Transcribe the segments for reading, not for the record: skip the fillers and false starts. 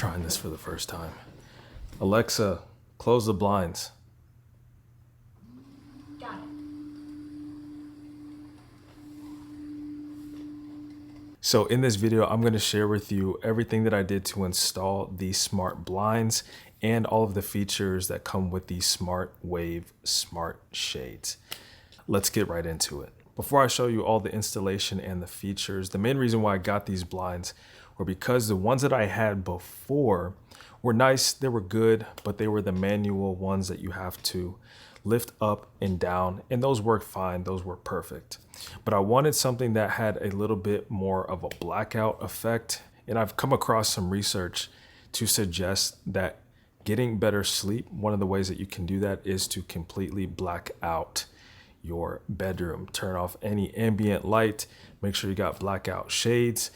trying this for the first time. Alexa, close the blinds. Got it. So in this video, I'm going to share with you everything that I did to install these smart blinds and all of the features that come with these SmartWave smart shades. Let's get right into it. Before I show you all the installation and the features, the main reason why I got these blinds were because the ones that I had before were nice, they were good, but they were the manual ones that you have to lift up and down, and those worked fine, those were perfect. But I wanted something that had a little bit more of a blackout effect, and I've come across some research to suggest that getting better sleep, one of the ways that you can do that is to completely black out your bedroom. Turn off any ambient light, make sure you got blackout shades.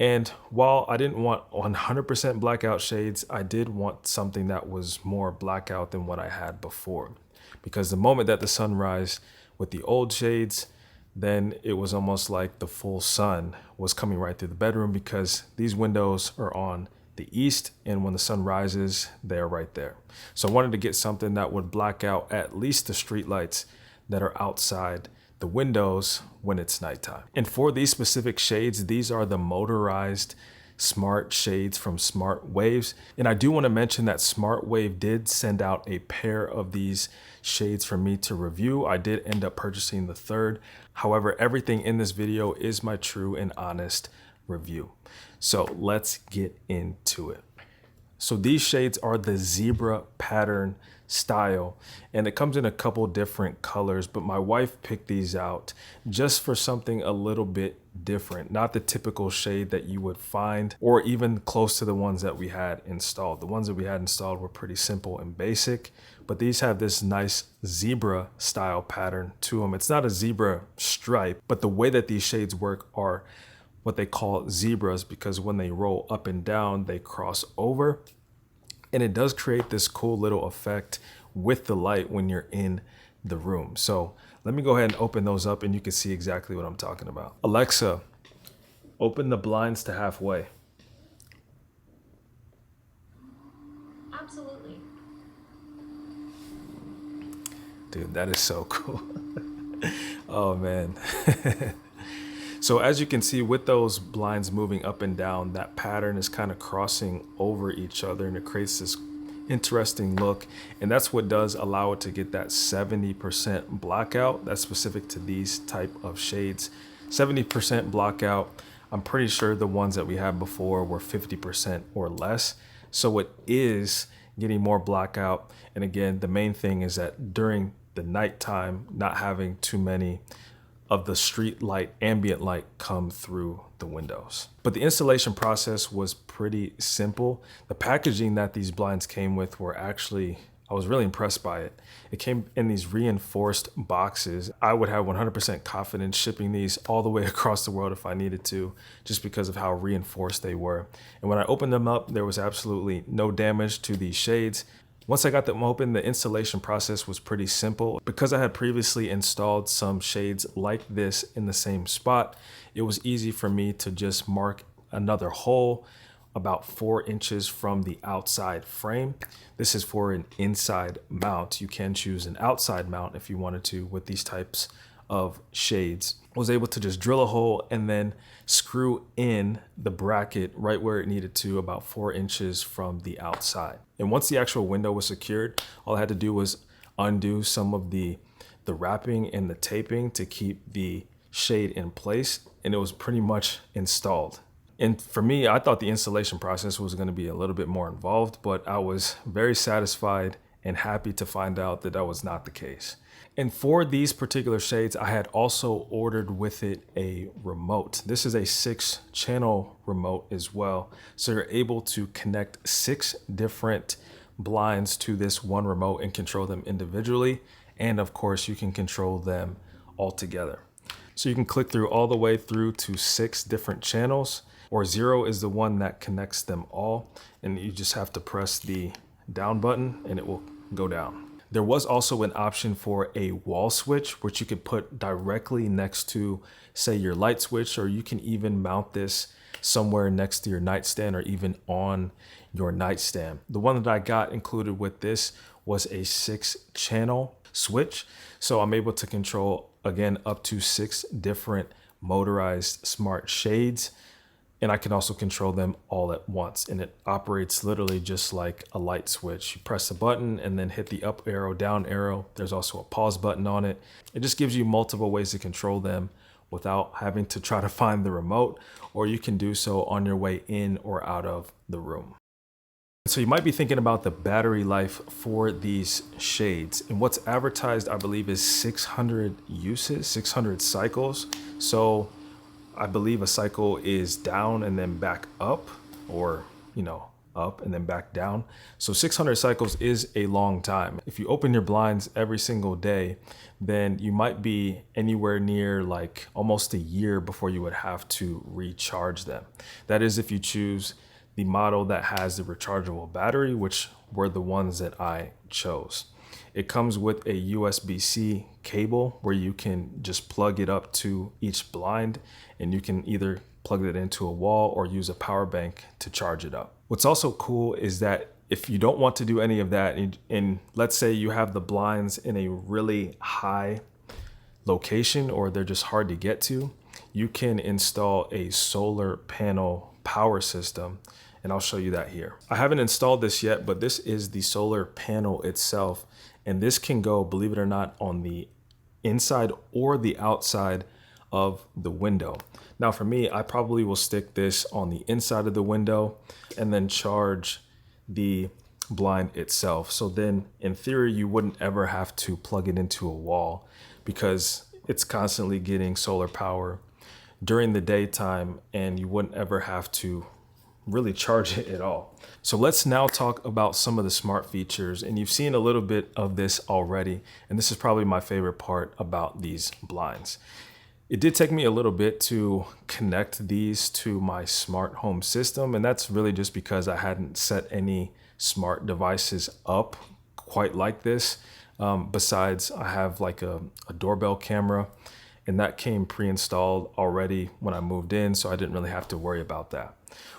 And while I didn't want 100% blackout shades, I did want something that was more blackout than what I had before. Because the moment that the sun rised with the old shades, then it was almost like the full sun was coming right through the bedroom, because these windows are on the east, and when the sun rises, they're right there. So I wanted to get something that would black out at least the street lights that are outside the windows when it's nighttime. And for these specific shades, these are the motorized smart shades from SmartWaves. And I do want to mention that SmartWave did send out a pair of these shades for me to review. I did end up purchasing the third. However, everything in this video is my true and honest review. So let's get into it. So these shades are the zebra pattern style, and it comes in a couple different colors, but my wife picked these out just for something a little bit different, not the typical shade that you would find or even close to the ones that we had installed. The ones that we had installed were pretty simple and basic, but these have this nice zebra style pattern to them. It's not a zebra stripe, but the way that these shades work are what they call zebras, because when they roll up and down, they cross over. And it does create this cool little effect with the light when you're in the room. So let me go ahead and open those up and you can see exactly what I'm talking about. Alexa, open the blinds to halfway. Absolutely. Dude, that is so cool. Oh man. So as you can see, with those blinds moving up and down, that pattern is kind of crossing over each other, and it creates this interesting look. And that's what does allow it to get that 70% blackout. That's specific to these type of shades. 70% blackout. I'm pretty sure the ones that we had before were 50% or less. So it is getting more blackout. And again, the main thing is that during the nighttime, not having too many of the street light, ambient light come through the windows. But the installation process was pretty simple. The packaging that these blinds came with were actually, I was really impressed by it. It came in these reinforced boxes. I would have 100% confidence shipping these all the way across the world if I needed to, just because of how reinforced they were. And when I opened them up, there was absolutely no damage to these shades. Once I got them open, the installation process was pretty simple. Because I had previously installed some shades like this in the same spot, it was easy for me to just mark another hole about 4 inches from the outside frame. This is for an inside mount. You can choose an outside mount if you wanted to with these types of shades. I was able to just drill a hole and then screw in the bracket right where it needed to, about 4 inches from the outside. And once the actual window was secured, all I had to do was undo some of the wrapping and the taping to keep the shade in place, and it was pretty much installed. And for me, I thought the installation process was going to be a little bit more involved, but I was very satisfied and happy to find out that that was not the case. And for these particular shades, I had also ordered with it a remote. This is a 6-channel remote as well. So you're able to connect 6 different blinds to this one remote and control them individually. And of course, you can control them all together. So you can click through all the way through to 6 different channels, or 0 is the one that connects them all. And you just have to press the down button and it will go down. There was also an option for a wall switch, which you could put directly next to, say, your light switch, or you can even mount this somewhere next to your nightstand or even on your nightstand. The one that I got included with this was a 6-channel switch. So I'm able to control, again, up to 6 different motorized smart shades. And I can also control them all at once. And it operates literally just like a light switch. You press the button and then hit the up arrow, down arrow. There's also a pause button on it. It just gives you multiple ways to control them without having to try to find the remote, or you can do so on your way in or out of the room. So you might be thinking about the battery life for these shades, and what's advertised, I believe, is 600 uses, 600 cycles. So I believe a cycle is down and then back up, or, up and then back down. So 600 cycles is a long time. If you open your blinds every single day, then you might be anywhere near like almost a year before you would have to recharge them. That is if you choose the model that has the rechargeable battery, which were the ones that I chose. It comes with a USB-C cable where you can just plug it up to each blind, and you can either plug it into a wall or use a power bank to charge it up. What's also cool is that if you don't want to do any of that, and let's say you have the blinds in a really high location or they're just hard to get to, you can install a solar panel power system. And I'll show you that here. I haven't installed this yet, but this is the solar panel itself. And this can go, believe it or not, on the inside or the outside of the window. Now for me, I probably will stick this on the inside of the window and then charge the blind itself. So then in theory, you wouldn't ever have to plug it into a wall because it's constantly getting solar power during the daytime, and you wouldn't ever have to really charge it at all. So let's now talk about some of the smart features, and you've seen a little bit of this already, and this is probably my favorite part about these blinds. It did take me a little bit to connect these to my smart home system, and that's really just because I hadn't set any smart devices up quite like this. Besides, I have like a doorbell camera, and that came pre-installed already when I moved in, so I didn't really have to worry about that.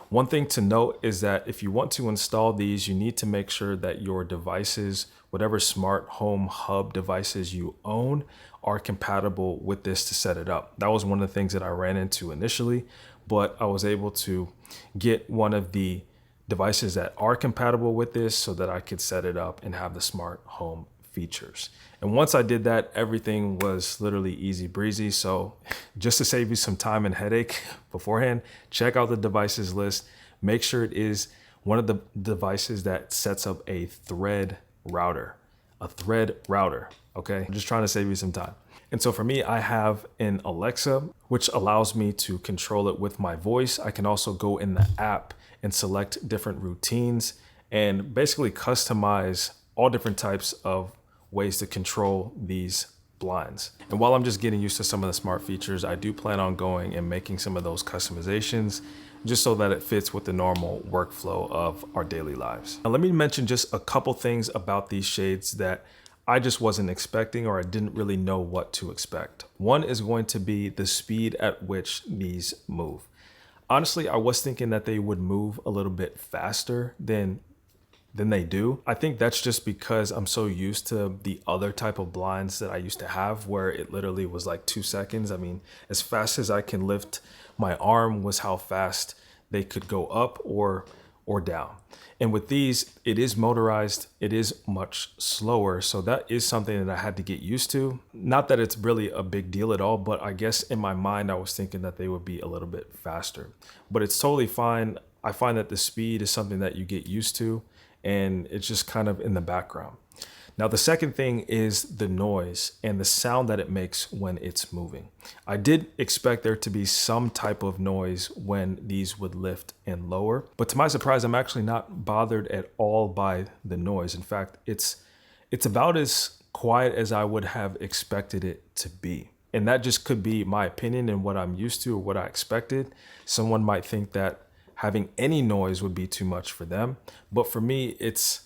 One thing to note is that if you want to install these, you need to make sure that your devices, whatever smart home hub devices you own, are compatible with this to set it up. That was one of the things that I ran into initially, but I was able to get one of the devices that are compatible with this so that I could set it up and have the smart home features. And once I did that, everything was literally easy breezy. So just to save you some time and headache beforehand, check out the devices list. Make sure it is one of the devices that sets up a thread router. Okay? I'm just trying to save you some time. And so for me, I have an Alexa, which allows me to control it with my voice. I can also go in the app and select different routines and basically customize all different types of ways to control these blinds. And while I'm just getting used to some of the smart features, I do plan on going and making some of those customizations just so that it fits with the normal workflow of our daily lives. Now, let me mention just a couple things about these shades that I just wasn't expecting, or I didn't really know what to expect. One is going to be the speed at which these move. Honestly, I was thinking that they would move a little bit faster than they do. I think that's just because I'm so used to the other type of blinds that I used to have where it literally was like 2 seconds. I mean, as fast as I can lift my arm was how fast they could go up or down. And with these, it is motorized, it is much slower. So that is something that I had to get used to. Not that it's really a big deal at all, but I guess in my mind, I was thinking that they would be a little bit faster, but it's totally fine. I find that the speed is something that you get used to, and it's just kind of in the background. Now, the second thing is the noise and the sound that it makes when it's moving. I did expect there to be some type of noise when these would lift and lower, but to my surprise, I'm actually not bothered at all by the noise. In fact, it's about as quiet as I would have expected it to be. And that just could be my opinion and what I'm used to or what I expected. Someone might think that having any noise would be too much for them. But for me, it's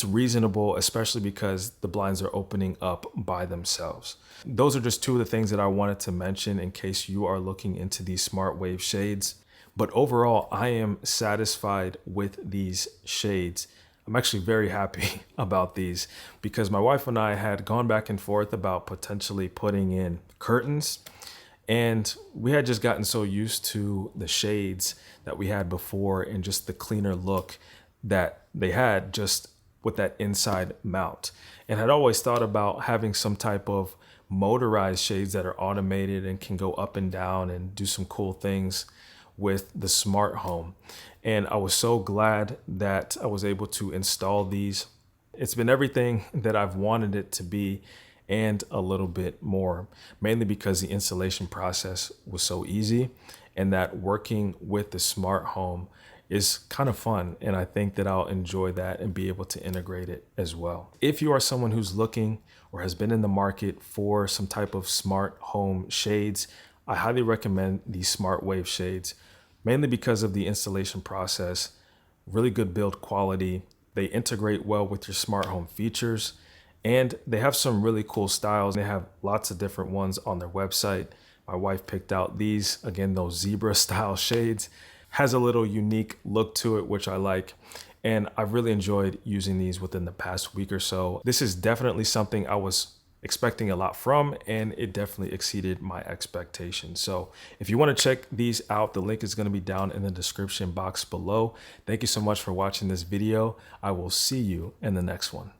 reasonable, especially because the blinds are opening up by themselves. Those are just two of the things that I wanted to mention in case you are looking into these SmartWave shades. But overall, I am satisfied with these shades. I'm actually very happy about these because my wife and I had gone back and forth about potentially putting in curtains, and we had just gotten so used to the shades that we had before and just the cleaner look that they had just with that inside mount. And had always thought about having some type of motorized shades that are automated and can go up and down and do some cool things with the smart home. And I was so glad that I was able to install these. It's been everything that I've wanted it to be and a little bit more, mainly because the installation process was so easy and that working with the smart home is kind of fun. And I think that I'll enjoy that and be able to integrate it as well. If you are someone who's looking or has been in the market for some type of smart home shades, I highly recommend these SmartWave shades, mainly because of the installation process, really good build quality. They integrate well with your smart home features, and they have some really cool styles. They have lots of different ones on their website. My wife picked out these, again, those zebra style shades. Has a little unique look to it, which I like. And I've really enjoyed using these within the past week or so. This is definitely something I was expecting a lot from, and it definitely exceeded my expectations. So if you want to check these out, the link is going to be down in the description box below. Thank you so much for watching this video. I will see you in the next one.